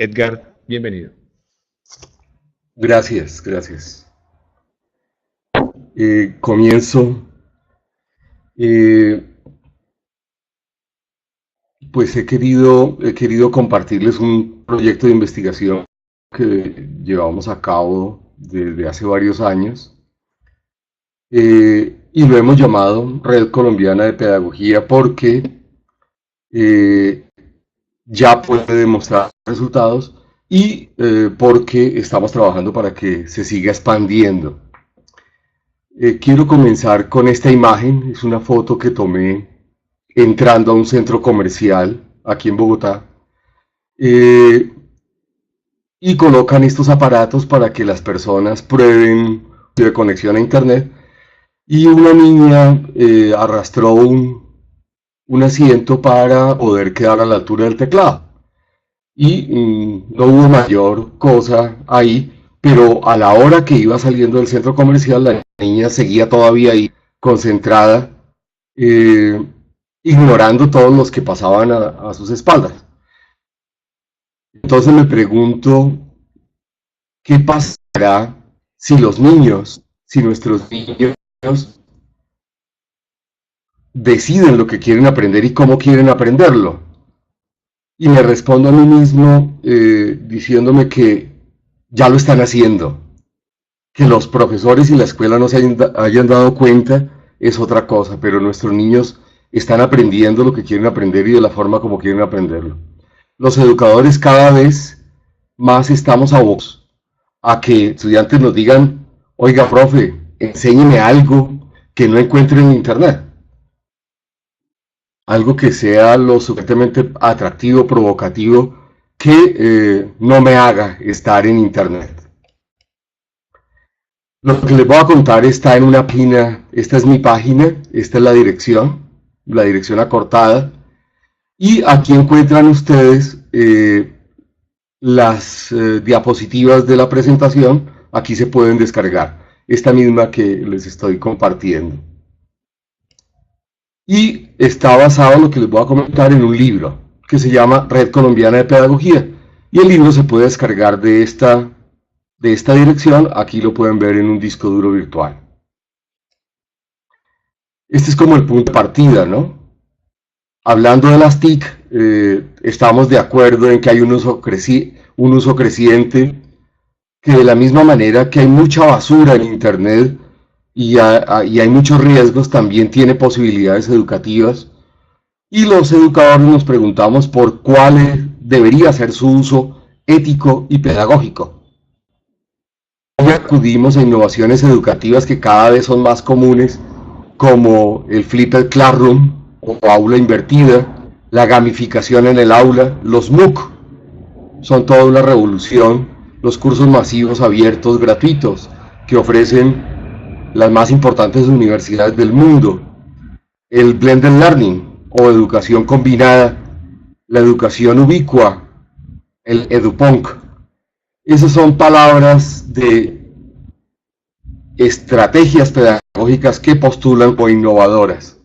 Edgar, bienvenido. Gracias, gracias. Comienzo. eh, pues he querido compartirles un proyecto de investigación que llevamos a cabo desde hace varios años, y lo hemos llamado Red Colombiana de Pedagogía porque eh, ya puede demostrar resultados y porque estamos trabajando para que se siga expandiendo. Quiero comenzar con esta imagen. Es una foto que tomé entrando a un centro comercial aquí en Bogotá, eh, y colocan estos aparatos para que las personas prueben de conexión a internet, y una niña arrastró un asiento para poder quedar a la altura del teclado y no hubo mayor cosa ahí, pero a la hora que iba saliendo del centro comercial la niña seguía todavía ahí concentrada, eh, ignorando todos los que pasaban a sus espaldas. Entonces me pregunto, ¿qué pasará si nuestros niños deciden lo que quieren aprender y cómo quieren aprenderlo? Y me respondo a mí mismo diciéndome que ya lo están haciendo. Que los profesores y la escuela no se hayan dado cuenta es otra cosa, pero nuestros niños están aprendiendo lo que quieren aprender y de la forma como quieren aprenderlo. Los educadores cada vez más estamos abocados a que estudiantes nos digan: oiga, profe, enséñeme algo que no encuentre en internet. Algo que sea lo suficientemente atractivo, provocativo, que no me haga estar en internet. Lo que les voy a contar está en una página. Esta es mi página, esta es la dirección acortada, y aquí encuentran ustedes las diapositivas de la presentación. Aquí se pueden descargar, esta misma que les estoy compartiendo. Y está basado en lo que les voy a comentar en un libro que se llama Red Colombiana de Pedagogía. Y el libro se puede descargar de esta dirección. Aquí lo pueden ver en un disco duro virtual. Este es como el punto de partida, ¿no? Hablando de las TIC, estamos de acuerdo en que hay un uso creciente, que de la misma manera que hay mucha basura en internet y hay muchos riesgos, también tiene posibilidades educativas, y los educadores nos preguntamos por cuál debería ser su uso ético y pedagógico. Hoy acudimos a innovaciones educativas que cada vez son más comunes, como el Flipped Classroom o aula invertida, la gamificación en el aula, los MOOC. Son toda una revolución. Los cursos masivos abiertos gratuitos que ofrecen las más importantes universidades del mundo, el Blended Learning o educación combinada, la educación ubicua, el EduPunk. Esas son palabras de estrategias pedagógicas que postulan como innovadoras,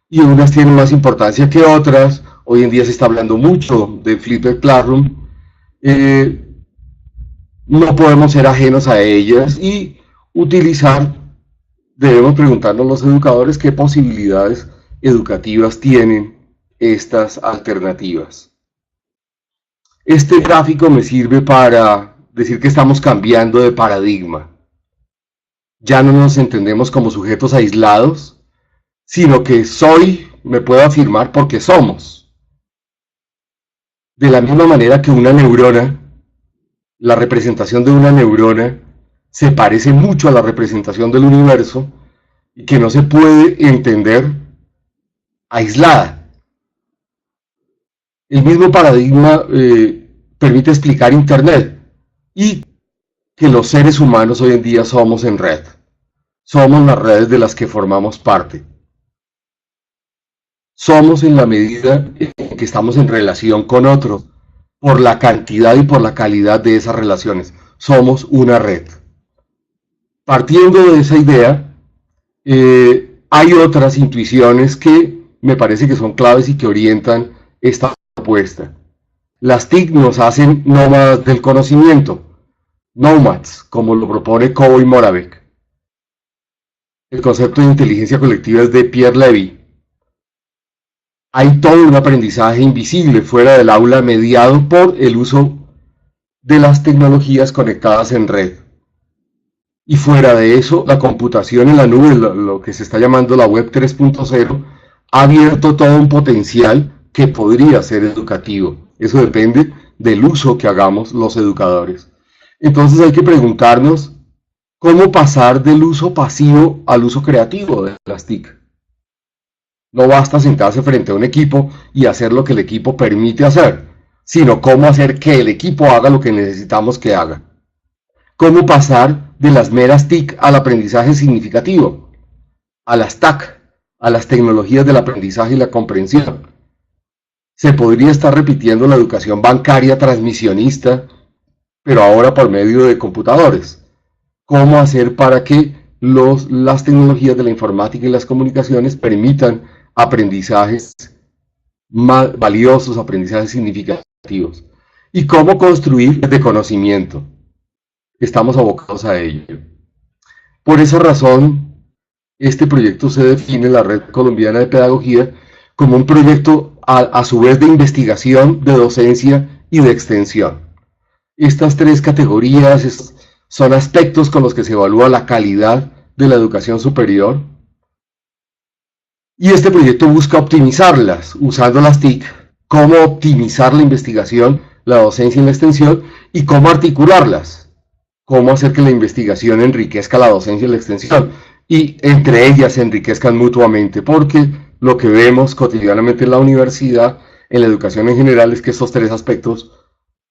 y unas tienen más importancia que otras. Hoy en día se está hablando mucho de Flipped Classroom. No podemos ser ajenos a ellas y debemos preguntarnos los educadores qué posibilidades educativas tienen estas alternativas. Este gráfico me sirve para decir que estamos cambiando de paradigma. Ya no nos entendemos como sujetos aislados, sino que me puedo afirmar porque somos. De la misma manera que una neurona, la representación de una neurona se parece mucho a la representación del universo y que no se puede entender aislada. El mismo paradigma permite explicar internet y que los seres humanos hoy en día somos en red. Somos las redes de las que formamos parte. Somos en la medida en que estamos en relación con otros, por la cantidad y por la calidad de esas relaciones. Somos una red. Partiendo de esa idea, hay otras intuiciones que me parece que son claves y que orientan esta propuesta. Las TIC nos hacen nómadas del conocimiento, nomads, como lo propone Cowboy Moravec. El concepto de inteligencia colectiva es de Pierre Levy. Hay todo un aprendizaje invisible fuera del aula mediado por el uso de las tecnologías conectadas en red. Y fuera de eso, la computación en la nube, lo que se está llamando la web 3.0, ha abierto todo un potencial que podría ser educativo. Eso depende del uso que hagamos los educadores. Entonces hay que preguntarnos cómo pasar del uso pasivo al uso creativo de las TIC. No basta sentarse frente a un equipo y hacer lo que el equipo permite hacer, sino cómo hacer que el equipo haga lo que necesitamos que haga. Cómo pasar de las meras TIC al aprendizaje significativo, a las TAC, a las tecnologías del aprendizaje y la comprensión. Se podría estar repitiendo la educación bancaria transmisionista, pero ahora por medio de computadores. ¿Cómo hacer para que las tecnologías de la informática y las comunicaciones permitan aprendizajes más valiosos, aprendizajes significativos? ¿Y cómo construir de conocimiento? Estamos abocados a ello. Por esa razón, este proyecto se define, la Red Colombiana de Pedagogía, como un proyecto a su vez de investigación, de docencia y de extensión. Estas tres categorías son aspectos con los que se evalúa la calidad de la educación superior. Y este proyecto busca optimizarlas usando las TIC, cómo optimizar la investigación, la docencia y la extensión, y cómo articularlas, cómo hacer que la investigación enriquezca la docencia y la extensión, y entre ellas se enriquezcan mutuamente, porque lo que vemos cotidianamente en la universidad, en la educación en general, es que estos tres aspectos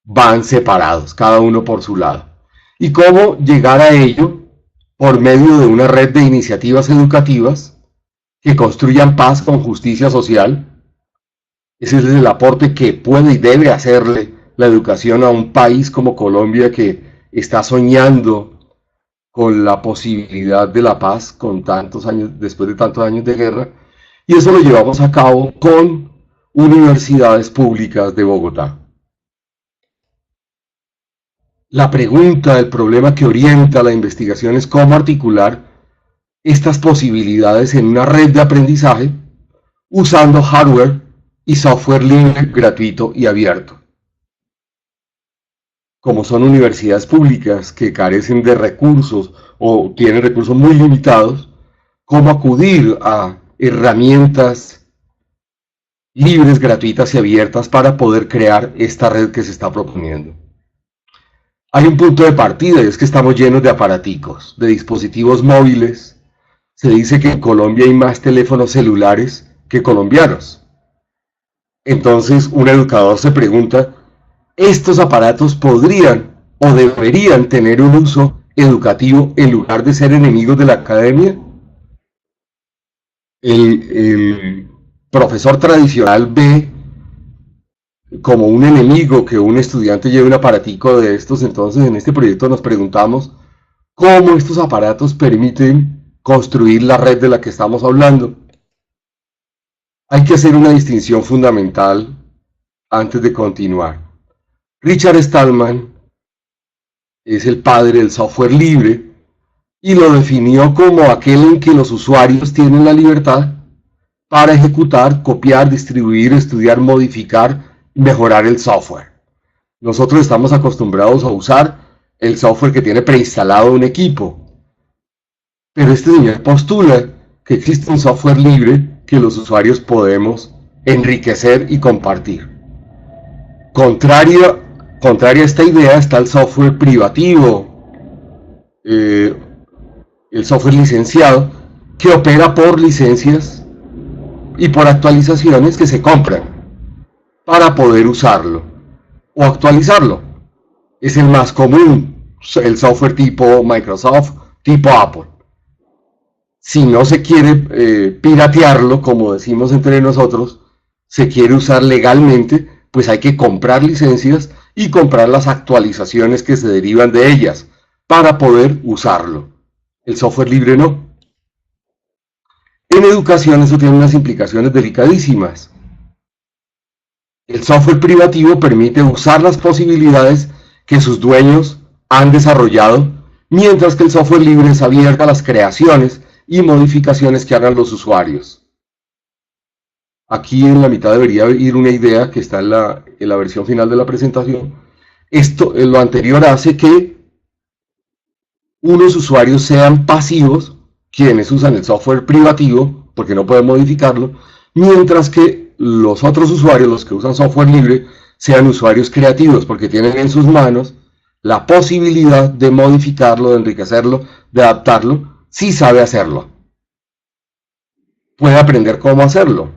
van separados, cada uno por su lado. ¿Y cómo llegar a ello? Por medio de una red de iniciativas educativas que construyan paz con justicia social. Ese es el aporte que puede y debe hacerle la educación a un país como Colombia, que está soñando con la posibilidad de la paz con tantos años, después de tantos años de guerra, y eso lo llevamos a cabo con universidades públicas de Bogotá. La pregunta, el problema que orienta la investigación es cómo articular estas posibilidades en una red de aprendizaje usando hardware y software libre, gratuito y abierto. Como son universidades públicas que carecen de recursos o tienen recursos muy limitados, cómo acudir a herramientas libres, gratuitas y abiertas para poder crear esta red que se está proponiendo. Hay un punto de partida y es que estamos llenos de aparaticos, de dispositivos móviles. Se dice que en Colombia hay más teléfonos celulares que colombianos. Entonces un educador se pregunta, ¿estos aparatos podrían o deberían tener un uso educativo en lugar de ser enemigos de la academia? El profesor tradicional ve como un enemigo que un estudiante lleve un aparatico de estos. Entonces en este proyecto nos preguntamos cómo estos aparatos permiten construir la red de la que estamos hablando. Hay que hacer una distinción fundamental antes de continuar. Richard Stallman es el padre del software libre y lo definió como aquel en que los usuarios tienen la libertad para ejecutar, copiar, distribuir, estudiar, modificar y mejorar el software. Nosotros estamos acostumbrados a usar el software que tiene preinstalado un equipo, pero este señor postula que existe un software libre que los usuarios podemos enriquecer y compartir. Contraria a esta idea está el software privativo, el software licenciado, que opera por licencias y por actualizaciones que se compran para poder usarlo o actualizarlo. Es el más común, el software tipo Microsoft, tipo Apple. Si no se quiere piratearlo, como decimos entre nosotros, se quiere usar legalmente, pues hay que comprar licencias y comprar las actualizaciones que se derivan de ellas para poder usarlo. El software libre no. En educación eso tiene unas implicaciones delicadísimas. El software privativo permite usar las posibilidades que sus dueños han desarrollado, mientras que el software libre es abierto a las creaciones y modificaciones que hagan los usuarios. Aquí en la mitad debería ir una idea que está en la versión final de la presentación. Lo anterior hace que unos usuarios sean pasivos, quienes usan el software privativo, porque no pueden modificarlo, mientras que los otros usuarios, los que usan software libre, sean usuarios creativos, porque tienen en sus manos la posibilidad de modificarlo, de enriquecerlo, de adaptarlo, si sabe hacerlo. Puede aprender cómo hacerlo.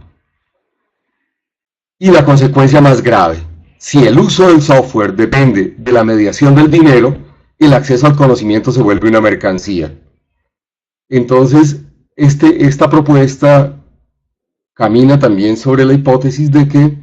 Y la consecuencia más grave, si el uso del software depende de la mediación del dinero, el acceso al conocimiento se vuelve una mercancía. Entonces, esta propuesta camina también sobre la hipótesis de que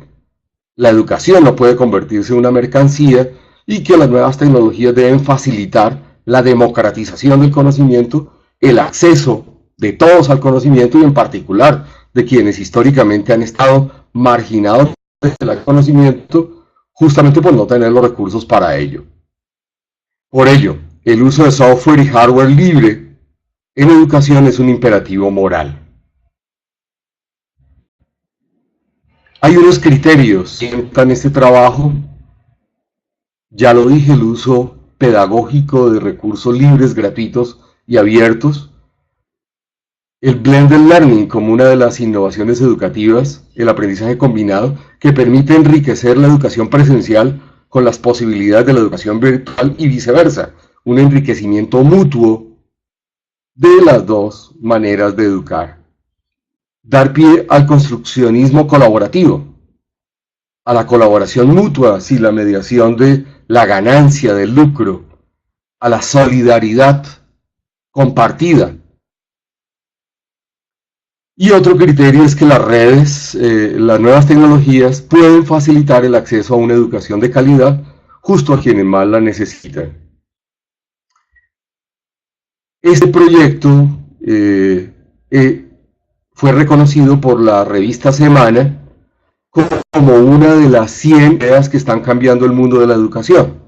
la educación no puede convertirse en una mercancía y que las nuevas tecnologías deben facilitar la democratización del conocimiento, el acceso de todos al conocimiento y en particular de quienes históricamente han estado marginados del conocimiento justamente por no tener los recursos para ello. Por ello, el uso de software y hardware libre en educación es un imperativo moral. Hay unos criterios que orientan este trabajo. Ya lo dije, el uso pedagógico de recursos libres, gratuitos y abiertos. El blended learning como una de las innovaciones educativas, el aprendizaje combinado, que permite enriquecer la educación presencial con las posibilidades de la educación virtual y viceversa, un enriquecimiento mutuo de las dos maneras de educar. Dar pie al construccionismo colaborativo, a la colaboración mutua sin la mediación de la ganancia, del lucro, a la solidaridad compartida. Y otro criterio es que las redes, las nuevas tecnologías pueden facilitar el acceso a una educación de calidad justo a quienes más la necesitan. Este proyecto fue reconocido por la revista Semana como una de las 100 ideas que están cambiando el mundo de la educación.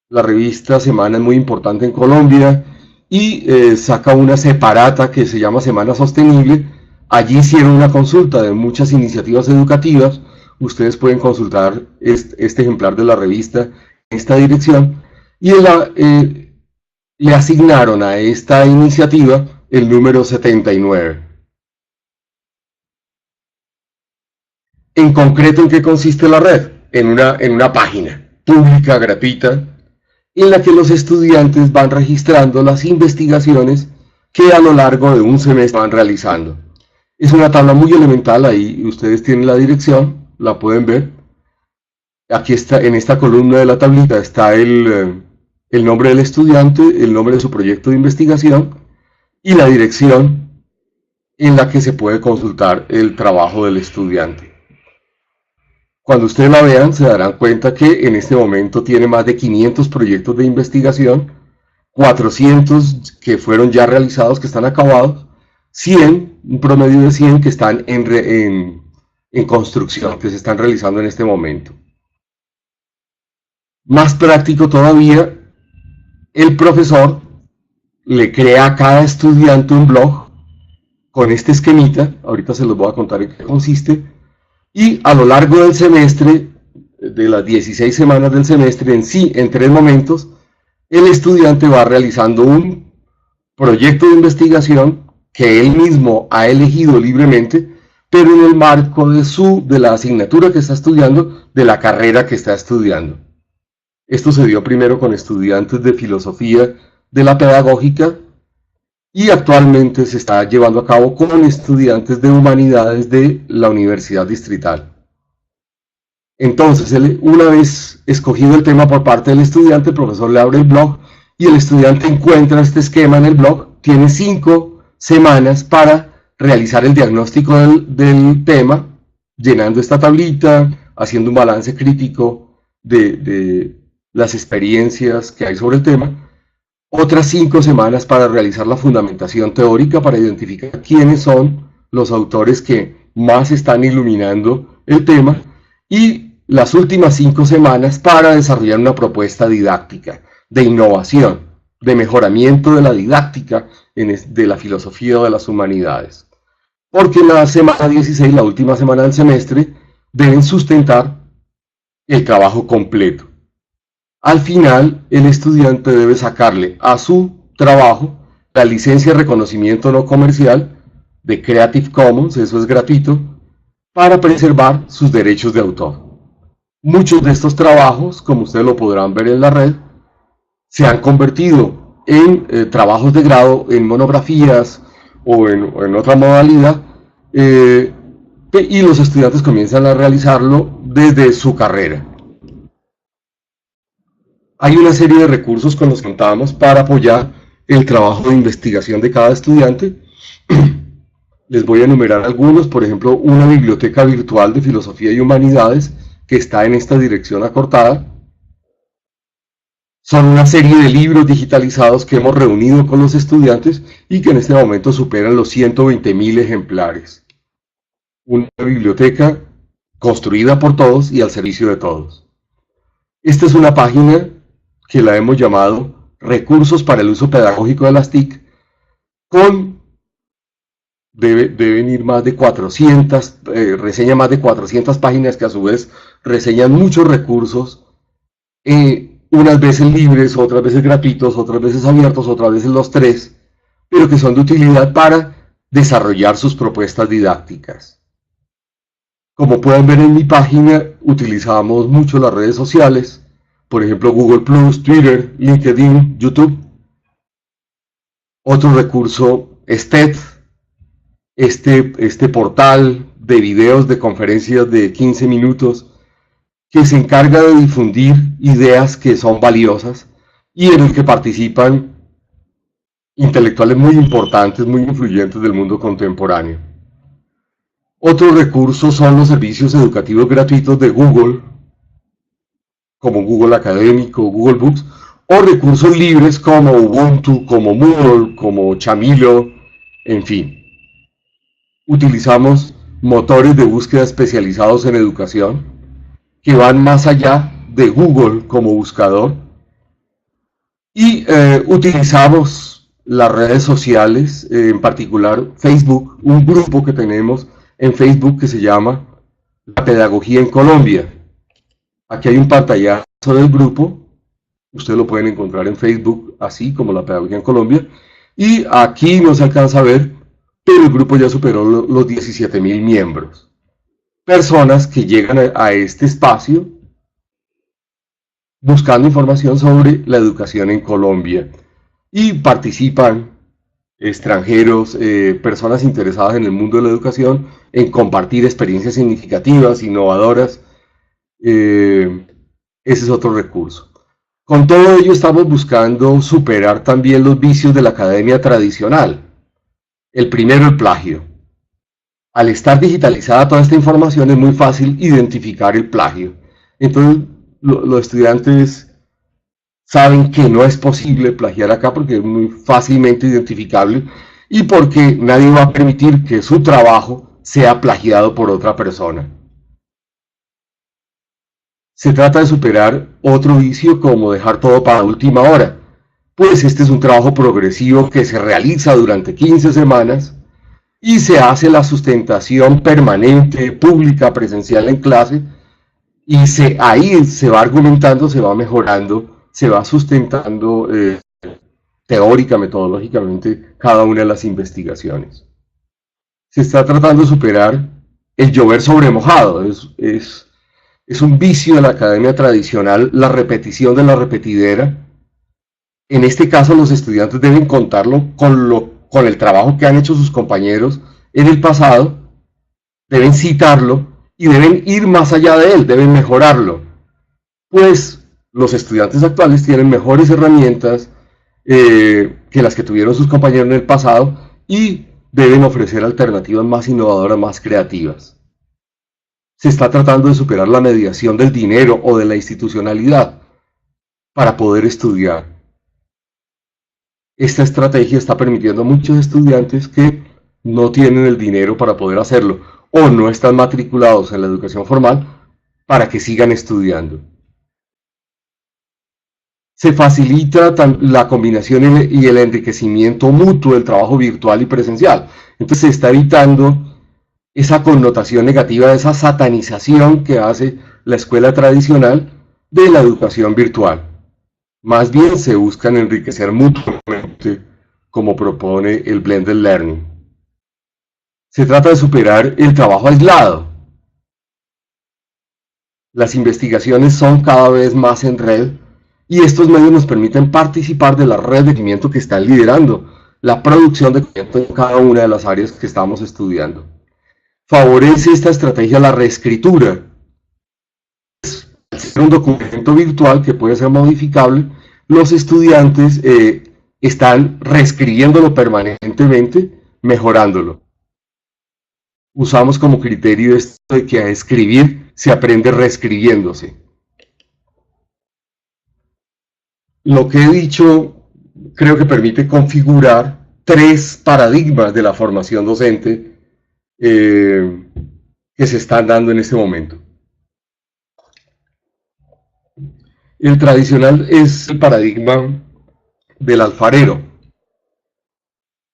La revista Semana es muy importante en Colombia y saca una separata que se llama Semana Sostenible. Allí hicieron una consulta de muchas iniciativas educativas. Ustedes pueden consultar este ejemplar de la revista en esta dirección y le asignaron a esta iniciativa el número 79. En concreto, ¿en qué consiste la red? En una página pública, gratuita, en la que los estudiantes van registrando las investigaciones que a lo largo de un semestre van realizando. Es una tabla muy elemental, ahí ustedes tienen la dirección, la pueden ver. Aquí está, en esta columna de la tablita está el nombre del estudiante, el nombre de su proyecto de investigación y la dirección en la que se puede consultar el trabajo del estudiante. Cuando ustedes la vean, se darán cuenta que en este momento tiene más de 500 proyectos de investigación, 400 que fueron ya realizados, que están acabados, 100, un promedio de 100 que están en construcción, que se están realizando en este momento. Más práctico todavía, el profesor le crea a cada estudiante un blog con este esquemita, ahorita se los voy a contar en qué consiste, y a lo largo del semestre, de las 16 semanas del semestre en sí, en 3 momentos, el estudiante va realizando un proyecto de investigación que él mismo ha elegido libremente, pero en el marco de la asignatura que está estudiando, de la carrera que está estudiando. Esto se dio primero con estudiantes de filosofía de la pedagógica y actualmente se está llevando a cabo con estudiantes de humanidades de la Universidad Distrital. Entonces, una vez escogido el tema por parte del estudiante, el profesor le abre el blog y el estudiante encuentra este esquema en el blog, tiene 5 semanas para realizar el diagnóstico del tema, llenando esta tablita, haciendo un balance crítico de las experiencias que hay sobre el tema, otras 5 semanas para realizar la fundamentación teórica, para identificar quiénes son los autores que más están iluminando el tema, y las últimas 5 semanas para desarrollar una propuesta didáctica de innovación, de mejoramiento de la didáctica de la filosofía o de las humanidades. Porque en la semana 16, la última semana del semestre, deben sustentar el trabajo completo. Al final, el estudiante debe sacarle a su trabajo la licencia de reconocimiento no comercial de Creative Commons, eso es gratuito, para preservar sus derechos de autor. Muchos de estos trabajos, como ustedes lo podrán ver en la red, se han convertido en trabajos de grado, en monografías o en otra modalidad, y los estudiantes comienzan a realizarlo desde su carrera. Hay una serie de recursos con los que contamos para apoyar el trabajo de investigación de cada estudiante. Les voy a enumerar algunos, por ejemplo, una biblioteca virtual de filosofía y humanidades que está en esta dirección acortada. Son una serie de libros digitalizados que hemos reunido con los estudiantes y que en este momento superan los 120.000 ejemplares. Una biblioteca construida por todos y al servicio de todos. Esta es una página que la hemos llamado Recursos para el uso pedagógico de las TIC, deben ir más de 400, reseña más de 400 páginas que a su vez reseñan muchos recursos, unas veces libres, otras veces gratuitos, otras veces abiertos, otras veces los tres, pero que son de utilidad para desarrollar sus propuestas didácticas. Como pueden ver en mi página, utilizamos mucho las redes sociales, por ejemplo Google+, Twitter, LinkedIn, YouTube. Otro recurso es TED, este portal de videos de conferencias de 15 minutos que se encarga de difundir ideas que son valiosas y en el que participan intelectuales muy importantes, muy influyentes del mundo contemporáneo. Otro recurso son los servicios educativos gratuitos de Google, como Google Académico, Google Books, o recursos libres como Ubuntu, como Moodle, como Chamilo, en fin. Utilizamos motores de búsqueda especializados en educación que van más allá de Google como buscador y utilizamos las redes sociales, en particular Facebook, un grupo que tenemos en Facebook que se llama La Pedagogía en Colombia. Aquí hay un pantallazo del grupo, ustedes lo pueden encontrar en Facebook así como La Pedagogía en Colombia, y aquí no se alcanza a ver, pero el grupo ya superó los 17.000 miembros. Personas que llegan a este espacio buscando información sobre la educación en Colombia y participan extranjeros, personas interesadas en el mundo de la educación, en compartir experiencias significativas, innovadoras. Ese es otro recurso. Con todo ello estamos buscando superar también los vicios de la academia tradicional. El primero, el plagio. Al estar digitalizada toda esta información es muy fácil identificar el plagio. Entonces los estudiantes saben que no es posible plagiar acá porque es muy fácilmente identificable y porque nadie va a permitir que su trabajo sea plagiado por otra persona. Se trata de superar otro vicio como dejar todo para última hora, pues este es un trabajo progresivo que se realiza durante 15 semanas y se hace la sustentación permanente, pública, presencial en clase, y ahí se va argumentando, se va mejorando, se va sustentando teórica, metodológicamente, cada una de las investigaciones. Se está tratando de superar el llover sobre mojado, es un vicio de la academia tradicional, la repetición de la repetidera. En este caso, los estudiantes deben contarlo con el trabajo que han hecho sus compañeros en el pasado, deben citarlo y deben ir más allá de él, deben mejorarlo. Pues los estudiantes actuales tienen mejores herramientas que las que tuvieron sus compañeros en el pasado y deben ofrecer alternativas más innovadoras, más creativas. Se está tratando de superar la mediación del dinero o de la institucionalidad para poder estudiar. Esta estrategia está permitiendo a muchos estudiantes que no tienen el dinero para poder hacerlo o no están matriculados en la educación formal para que sigan estudiando. Se facilita la combinación y el enriquecimiento mutuo del trabajo virtual y presencial. Entonces se está evitando esa connotación negativa, esa satanización que hace la escuela tradicional de la educación virtual. Más bien se buscan enriquecer mutuamente, como propone el Blended Learning. Se trata de superar el trabajo aislado. Las investigaciones son cada vez más en red y estos medios nos permiten participar de la red de conocimiento que están liderando la producción de conocimiento en cada una de las áreas que estamos estudiando. Favorece esta estrategia la reescritura. Al ser un documento virtual que puede ser modificable, los estudiantes están reescribiéndolo permanentemente, mejorándolo. Usamos como criterio esto de que a escribir se aprende reescribiéndose. Lo que he dicho creo que permite configurar 3 paradigmas de la formación docente que se están dando en este momento. El tradicional es el paradigma del alfarero.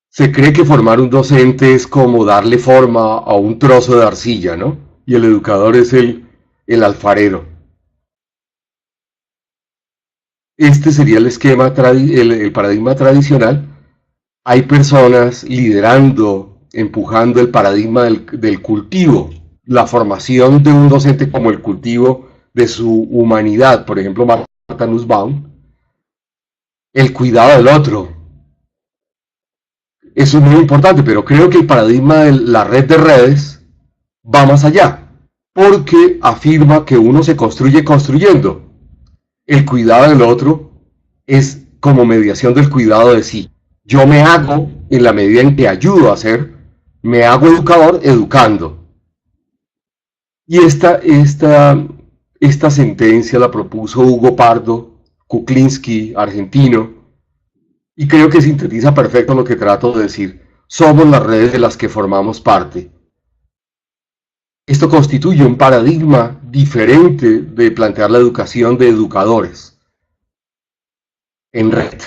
Se cree que formar un docente es como darle forma a un trozo de arcilla, ¿no? Y el educador es el alfarero. Este sería el esquema, el paradigma tradicional. Hay personas liderando, empujando el paradigma del cultivo, la formación de un docente como el cultivo de su humanidad, por ejemplo, Martha Nussbaum, el cuidado del otro. Eso es muy importante, pero creo que el paradigma de la red de redes va más allá, porque afirma que uno se construye construyendo. El cuidado del otro es como mediación del cuidado de sí. Yo me hago en la medida en que ayudo a ser, me hago educador educando. Y esta sentencia la propuso Hugo Pardo, Kuklinski, argentino, y creo que sintetiza perfecto lo que trato de decir. Somos las redes de las que formamos parte. Esto constituye un paradigma diferente de plantear la educación de educadores en red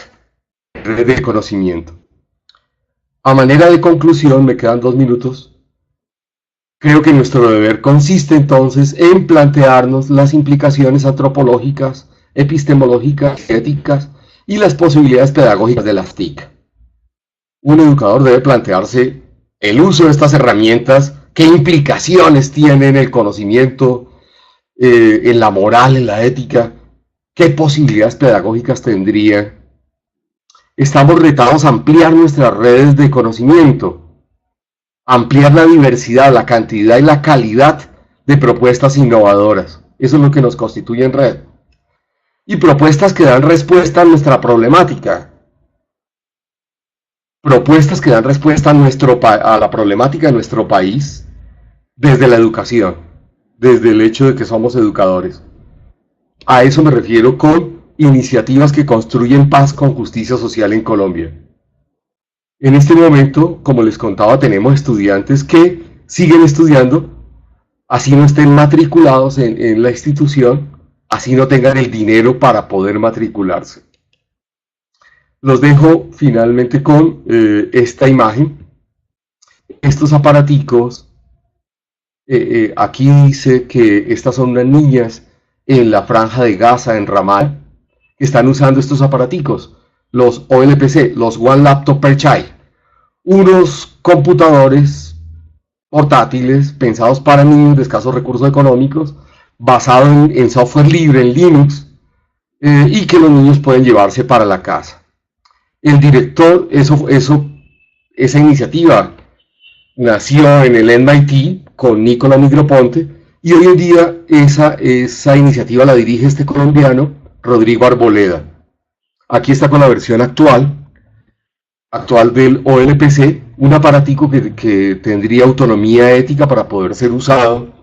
de conocimiento. A manera de conclusión, me quedan 2 minutos, creo que nuestro deber consiste entonces en plantearnos las implicaciones antropológicas, epistemológicas, éticas y las posibilidades pedagógicas de las TIC. Un educador debe plantearse el uso de estas herramientas, qué implicaciones tiene en el conocimiento, en la moral, en la ética, qué posibilidades pedagógicas tendría. Estamos retados a ampliar nuestras redes de conocimiento, ampliar la diversidad, la cantidad y la calidad de propuestas innovadoras. Eso es lo que nos constituye en red. Y propuestas que dan respuesta a nuestra problemática. Propuestas que dan respuesta a la problemática de nuestro país desde la educación, desde el hecho de que somos educadores. A eso me refiero con iniciativas que construyen paz con justicia social en Colombia. En este momento, como les contaba, tenemos estudiantes que siguen estudiando, así no estén matriculados en la institución, así no tengan el dinero para poder matricularse. Los dejo finalmente con esta imagen. Estos aparaticos, aquí dice que estas son unas niñas en la franja de Gaza, en Ramallah, que están usando estos aparaticos, los OLPC, los One Laptop Per Child, unos computadores portátiles pensados para niños de escasos recursos económicos, basados en software libre, en Linux, y que los niños pueden llevarse para la casa. El director, esa iniciativa nació en el MIT con Nicola Negroponte, y hoy en día esa iniciativa la dirige este colombiano, Rodrigo Arboleda. Aquí está con la versión actual del OLPC, un aparatico que tendría autonomía ética para poder ser usado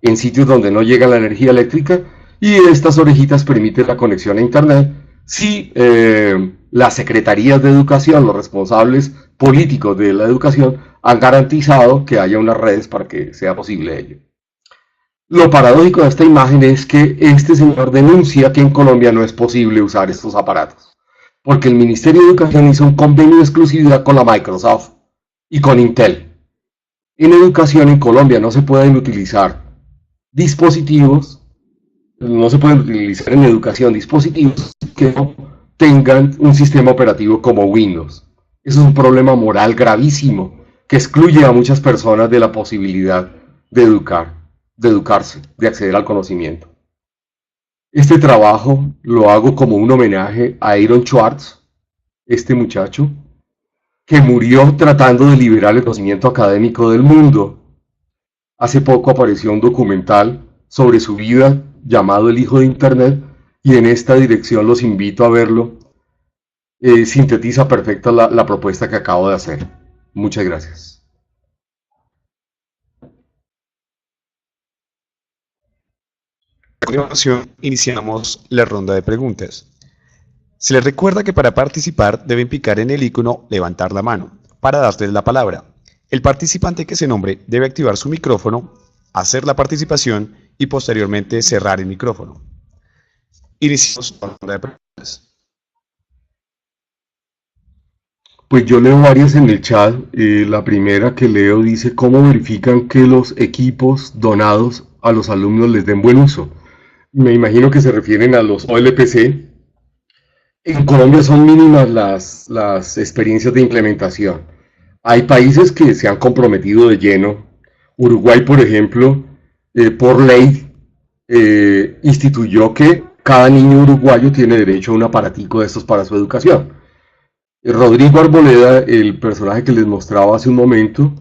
en sitios donde no llega la energía eléctrica, y estas orejitas permiten la conexión a internet si las secretarías de educación, los responsables políticos de la educación, han garantizado que haya unas redes para que sea posible ello. Lo paradójico de esta imagen es que este señor denuncia que en Colombia no es posible usar estos aparatos, porque el Ministerio de Educación hizo un convenio de exclusividad con la Microsoft y con Intel. En educación en Colombia no se pueden utilizar dispositivos, no se pueden utilizar en educación dispositivos que no tengan un sistema operativo como Windows. Eso es un problema moral gravísimo que excluye a muchas personas de la posibilidad de educarse, de acceder al conocimiento. Este trabajo lo hago como un homenaje a Aaron Schwartz, este muchacho, que murió tratando de liberar el conocimiento académico del mundo. Hace poco apareció un documental sobre su vida llamado El Hijo de Internet y en esta dirección los invito a verlo. Sintetiza perfecta la propuesta que acabo de hacer. Muchas gracias. A continuación, iniciamos la ronda de preguntas. Se les recuerda que para participar deben picar en el icono levantar la mano para darles la palabra. El participante que se nombre debe activar su micrófono, hacer la participación y posteriormente cerrar el micrófono. Iniciamos la ronda de preguntas. Pues yo leo varias en el chat. La primera que leo dice cómo verifican que los equipos donados a los alumnos les den buen uso. Me imagino que se refieren a los OLPC. En Colombia son mínimas las experiencias de implementación. Hay países que se han comprometido de lleno. Uruguay, por ejemplo, por ley, instituyó que cada niño uruguayo tiene derecho a un aparatico de estos para su educación. Rodrigo Arboleda, el personaje que les mostraba hace un momento,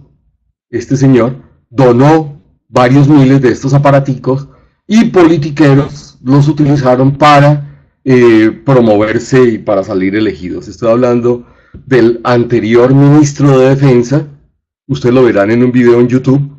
este señor, donó varios miles de estos aparaticos y politiqueros los utilizaron para promoverse y para salir elegidos. Estoy hablando del anterior ministro de Defensa, ustedes lo verán en un video en YouTube,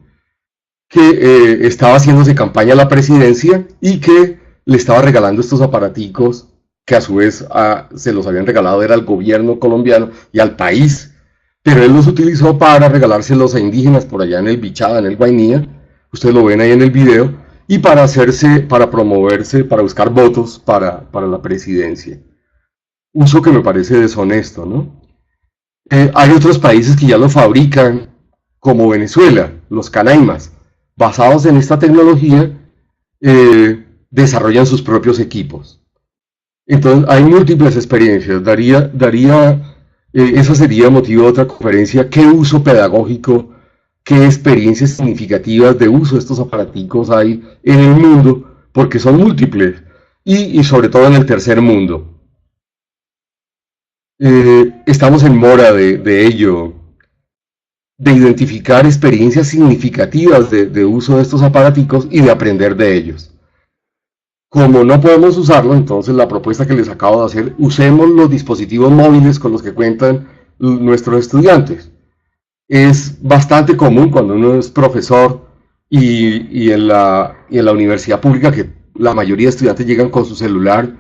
que estaba haciéndose campaña a la presidencia y que le estaba regalando estos aparaticos que a su vez se los habían regalado era al gobierno colombiano y al país, pero él los utilizó para regalárselos a indígenas por allá en el Bichada, en el Guainía, ustedes lo ven ahí en el video, y para hacerse, para promoverse, para buscar votos para la presidencia. Uso que me parece deshonesto, ¿no? Hay otros países que ya lo fabrican, como Venezuela, los canaimas, basados en esta tecnología, desarrollan sus propios equipos. Entonces, hay múltiples experiencias. Esa sería motivo de otra conferencia. ¿Qué uso pedagógico, qué experiencias significativas de uso de estos aparaticos hay en el mundo? Porque son múltiples. Y sobre todo en el tercer mundo. Estamos en mora de ello, de identificar experiencias significativas de uso de estos aparaticos y de aprender de ellos. Como no podemos usarlo, entonces la propuesta que les acabo de hacer, usemos los dispositivos móviles con los que cuentan nuestros estudiantes. Es bastante común cuando uno es profesor y en la universidad pública que la mayoría de estudiantes llegan con su celular,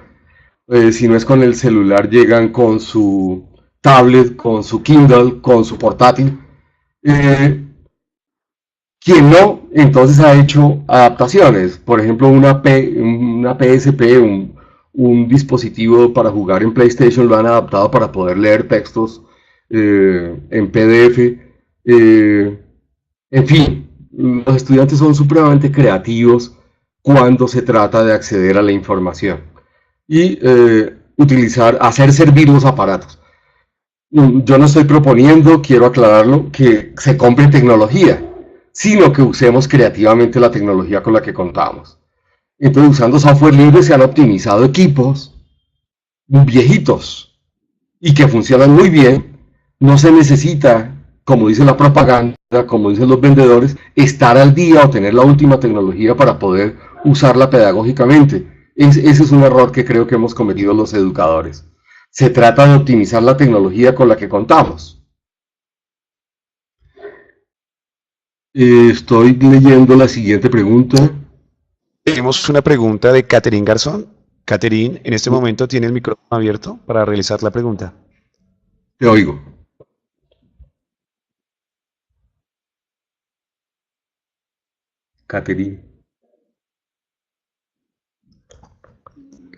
si no es con el celular, llegan con su tablet, con su Kindle, con su portátil. Eh, Quien no, entonces ha hecho adaptaciones. Por ejemplo, una PSP, un dispositivo para jugar en PlayStation, lo han adaptado para poder leer textos en PDF. En fin, los estudiantes son supremamente creativos cuando se trata de acceder a la información y hacer servir los aparatos. Yo no estoy proponiendo, quiero aclararlo, que se compre tecnología, sino que usemos creativamente la tecnología con la que contamos. Entonces, usando software libre se han optimizado equipos viejitos y que funcionan muy bien. No se necesita, como dice la propaganda, como dicen los vendedores, estar al día o tener la última tecnología para poder usarla pedagógicamente. Ese es un error que creo que hemos cometido los educadores. Se trata de optimizar la tecnología con la que contamos. Estoy leyendo la siguiente pregunta. Tenemos una pregunta de Catherine Garzón. Catherine, en este momento tiene el micrófono abierto para realizar la pregunta. Te oigo. Catherine.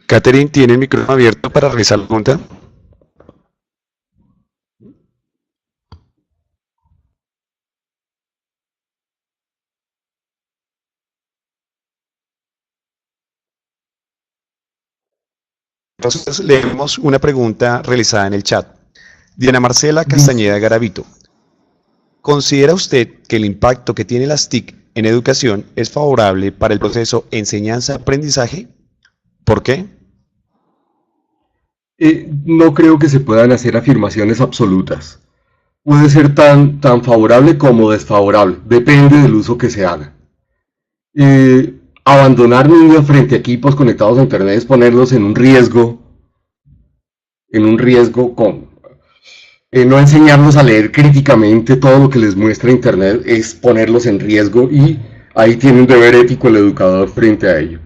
Catherine tiene el micrófono abierto para realizar la pregunta. Entonces leemos una pregunta realizada en el chat. Diana Marcela Castañeda Garavito. ¿Considera usted que el impacto que tiene las TIC en educación es favorable para el proceso enseñanza-aprendizaje? ¿Por qué? No creo que se puedan hacer afirmaciones absolutas. Puede ser tan favorable como desfavorable, depende del uso que se haga. Abandonar niños frente a equipos conectados a internet es ponerlos en un riesgo con no enseñarlos a leer críticamente todo lo que les muestra internet es ponerlos en riesgo, y ahí tiene un deber ético el educador frente a ello.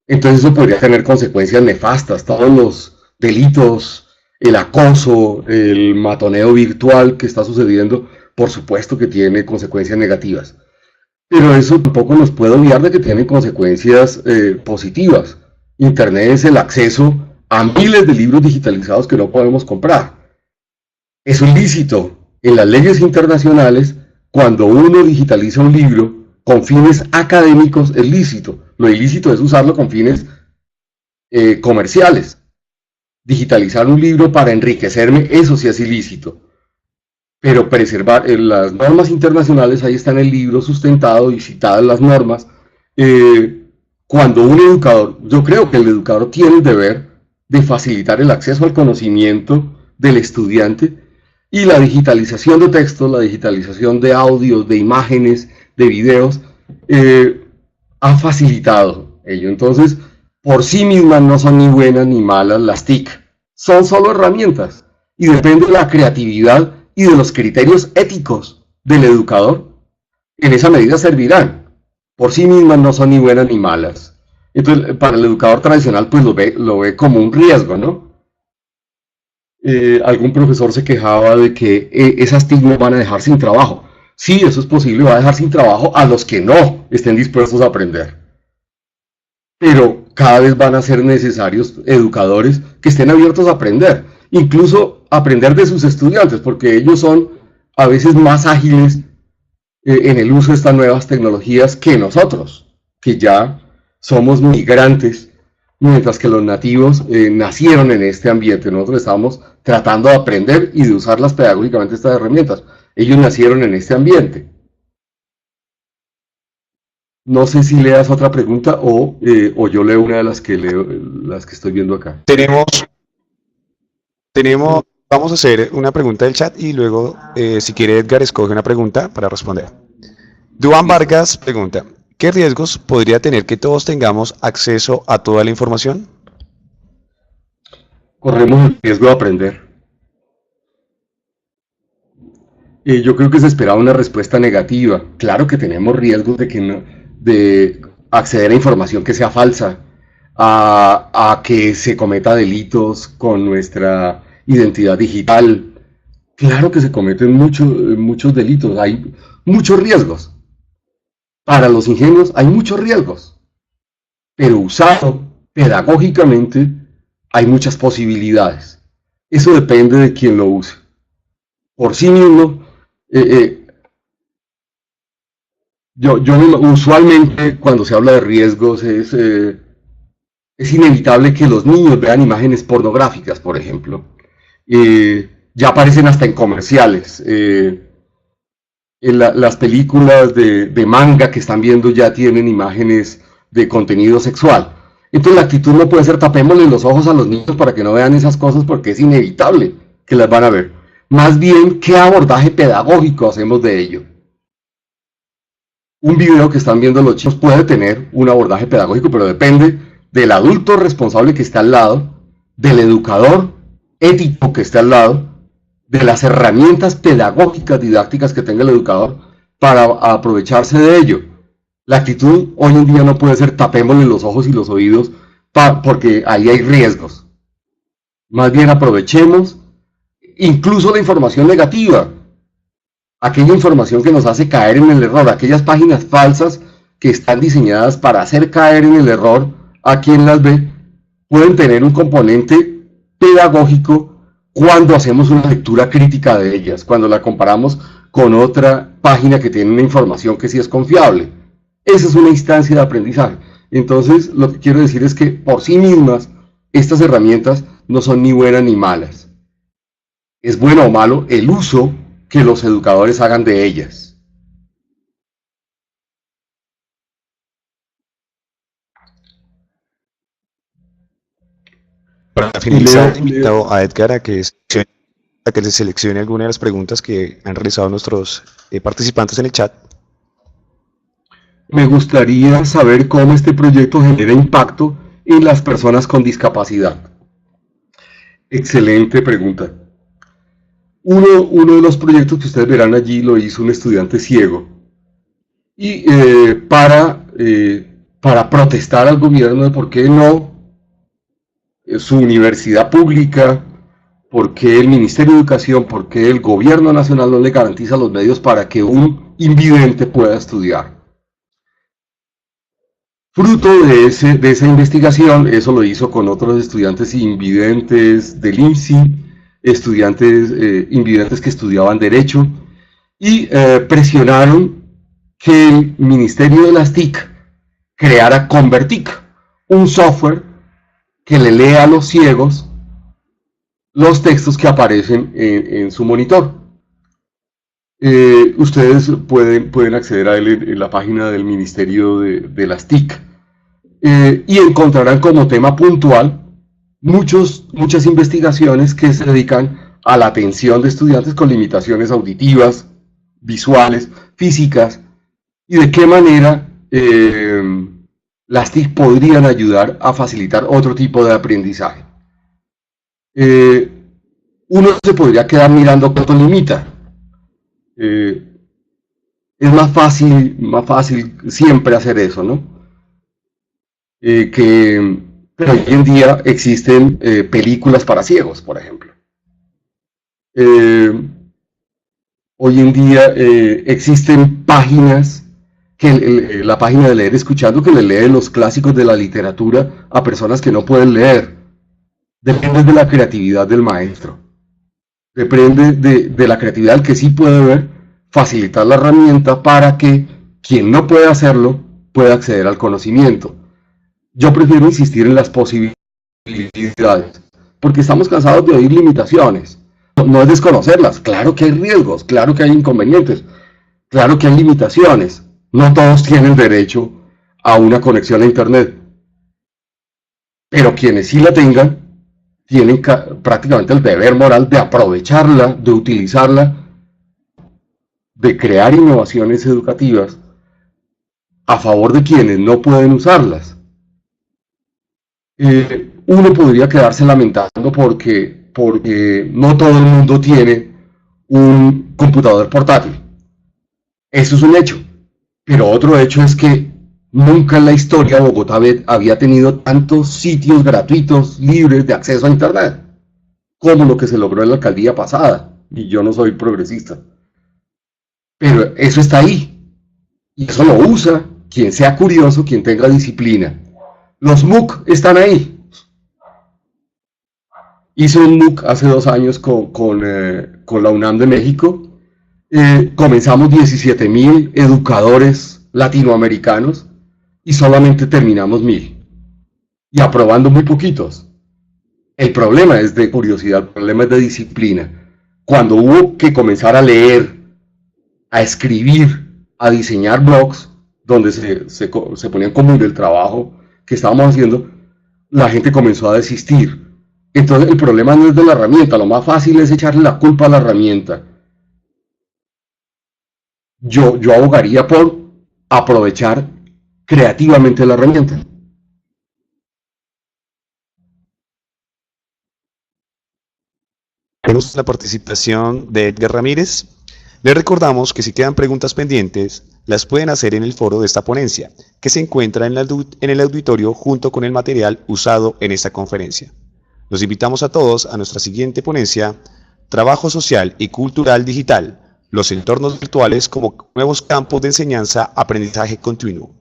Entonces eso podría tener consecuencias nefastas. Todos los delitos, el acoso, el matoneo virtual que está sucediendo, por supuesto que tiene consecuencias negativas. Pero eso tampoco nos puede olvidar de que tiene consecuencias positivas. Internet es el acceso a miles de libros digitalizados que no podemos comprar. Es un lícito en las leyes internacionales. Cuando uno digitaliza un libro con fines académicos, es lícito. Lo ilícito es usarlo con fines comerciales. Digitalizar un libro para enriquecerme, eso sí es ilícito. Pero preservar las normas internacionales, ahí está en el libro sustentado y citadas las normas. Cuando un educador, yo creo que el educador tiene el deber de facilitar el acceso al conocimiento del estudiante, y la digitalización de textos, la digitalización de audios, de imágenes, de videos, ha facilitado ello. Entonces, por sí mismas no son ni buenas ni malas las TIC, son solo herramientas, y depende de la creatividad y de los criterios éticos del educador. En esa medida servirán. Por sí mismas no son ni buenas ni malas. Entonces, para el educador tradicional, pues lo ve como un riesgo, ¿no? Algún profesor se quejaba de que esas TIC nos van a dejar sin trabajo. Sí, eso es posible, va a dejar sin trabajo a los que no estén dispuestos a aprender. Pero cada vez van a ser necesarios educadores que estén abiertos a aprender, incluso aprender de sus estudiantes, porque ellos son a veces más ágiles en el uso de estas nuevas tecnologías que nosotros, que ya somos migrantes, mientras que los nativos nacieron en este ambiente. Nosotros estamos tratando de aprender y de usarlas pedagógicamente, estas herramientas. Ellos nacieron en este ambiente. No sé si leas otra pregunta o yo leo una de las que estoy viendo acá. Vamos a hacer una pregunta del chat y luego, si quiere Edgar, escoge una pregunta para responder. Duan Vargas pregunta: ¿qué riesgos podría tener que todos tengamos acceso a toda la información? Corremos el riesgo de aprender. Yo creo que se esperaba una respuesta negativa. Claro que tenemos riesgos de acceder a información que sea falsa, a que se cometa delitos con nuestra identidad digital. Claro que se cometen muchos delitos, hay muchos riesgos. Para los ingenuos hay muchos riesgos, pero usado pedagógicamente hay muchas posibilidades. Eso depende de quien lo use. Por sí mismo, yo usualmente cuando se habla de riesgos es inevitable que los niños vean imágenes pornográficas, por ejemplo. Ya aparecen hasta en comerciales. Las películas de manga que están viendo ya tienen imágenes de contenido sexual. Entonces la actitud no puede ser tapémosle los ojos a los niños para que no vean esas cosas, porque es inevitable que las van a ver. Más bien, ¿qué abordaje pedagógico hacemos de ello? Un video que están viendo los chicos puede tener un abordaje pedagógico, pero depende del adulto responsable que está al lado, del educador ético que está al lado, de las herramientas pedagógicas, didácticas que tenga el educador para aprovecharse de ello. La actitud hoy en día no puede ser tapémosle los ojos y los oídos porque ahí hay riesgos. Más bien aprovechemos incluso la información negativa, aquella información que nos hace caer en el error, aquellas páginas falsas que están diseñadas para hacer caer en el error a quien las ve, pueden tener un componente pedagógico cuando hacemos una lectura crítica de ellas, cuando la comparamos con otra página que tiene una información que sí es confiable. Esa es una instancia de aprendizaje. Entonces, lo que quiero decir es que por sí mismas, estas herramientas no son ni buenas ni malas. Es bueno o malo el uso que los educadores hagan de ellas. Para Y finalizar, invito a Edgar a que le seleccione alguna de las preguntas que han realizado nuestros participantes en el chat. me gustaría saber cómo este proyecto genera impacto en las personas con discapacidad. Excelente pregunta. Uno de los proyectos que ustedes verán allí lo hizo un estudiante ciego. Y para protestar al gobierno de por qué no su universidad pública, por qué el Ministerio de Educación, por qué el gobierno nacional no le garantiza los medios para que un invidente pueda estudiar. Fruto de esa investigación, eso lo hizo con otros estudiantes invidentes del INSI, estudiantes invidentes que estudiaban Derecho, y presionaron que el Ministerio de las TIC creara Convertic, un software que le lea a los ciegos los textos que aparecen en su monitor. Ustedes pueden acceder a él en la página del Ministerio de las TIC y encontrarán como tema puntual muchas investigaciones que se dedican a la atención de estudiantes con limitaciones auditivas, visuales, físicas, y de qué manera las TIC podrían ayudar a facilitar otro tipo de aprendizaje. Uno se podría quedar mirando cuánto limita. Es más fácil siempre hacer eso, ¿no? Pero hoy en día existen películas para ciegos, por ejemplo. Hoy en día existen páginas, la página de Leer Escuchando, que le lee los clásicos de la literatura a personas que no pueden leer. Depende de la creatividad del maestro. Depende de la creatividad del que sí puede ver, facilitar la herramienta para que quien no puede hacerlo pueda acceder al conocimiento. Yo prefiero insistir en las posibilidades, porque estamos cansados de oír limitaciones. No es desconocerlas, claro que hay riesgos, claro que hay inconvenientes, claro que hay limitaciones. No todos tienen derecho a una conexión a Internet, pero quienes sí la tengan, tienen prácticamente el deber moral de aprovecharla, de utilizarla, de crear innovaciones educativas a favor de quienes no pueden usarlas. Uno podría quedarse lamentando porque no todo el mundo tiene un computador portátil. Eso es un hecho. Pero otro hecho es que nunca en la historia Bogotá había tenido tantos sitios gratuitos, libres de acceso a Internet, como lo que se logró en la alcaldía pasada. Y yo no soy progresista. Pero eso está ahí. Y eso lo usa quien sea curioso, quien tenga disciplina. Los MOOC están ahí. Hice un MOOC hace 2 años con la UNAM de México. Comenzamos 17.000 educadores latinoamericanos y solamente terminamos 1.000. Y aprobando muy poquitos. El problema es de curiosidad, el problema es de disciplina. Cuando hubo que comenzar a leer, a escribir, a diseñar blogs, donde se ponía en común el trabajo que estábamos haciendo, la gente comenzó a desistir. Entonces el problema no es de la herramienta, lo más fácil es echarle la culpa a la herramienta. Yo abogaría por aprovechar creativamente la herramienta. Tenemos la participación de Edgar Ramírez. Les recordamos que si quedan preguntas pendientes, las pueden hacer en el foro de esta ponencia, que se encuentra en el auditorio junto con el material usado en esta conferencia. Los invitamos a todos a nuestra siguiente ponencia, Trabajo Social y Cultural Digital, los entornos virtuales como nuevos campos de enseñanza, aprendizaje continuo.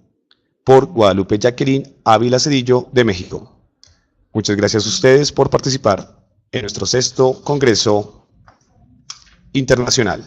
por Guadalupe Jacqueline Ávila Cedillo de México. Muchas gracias a ustedes por participar en nuestro 6º Congreso Internacional.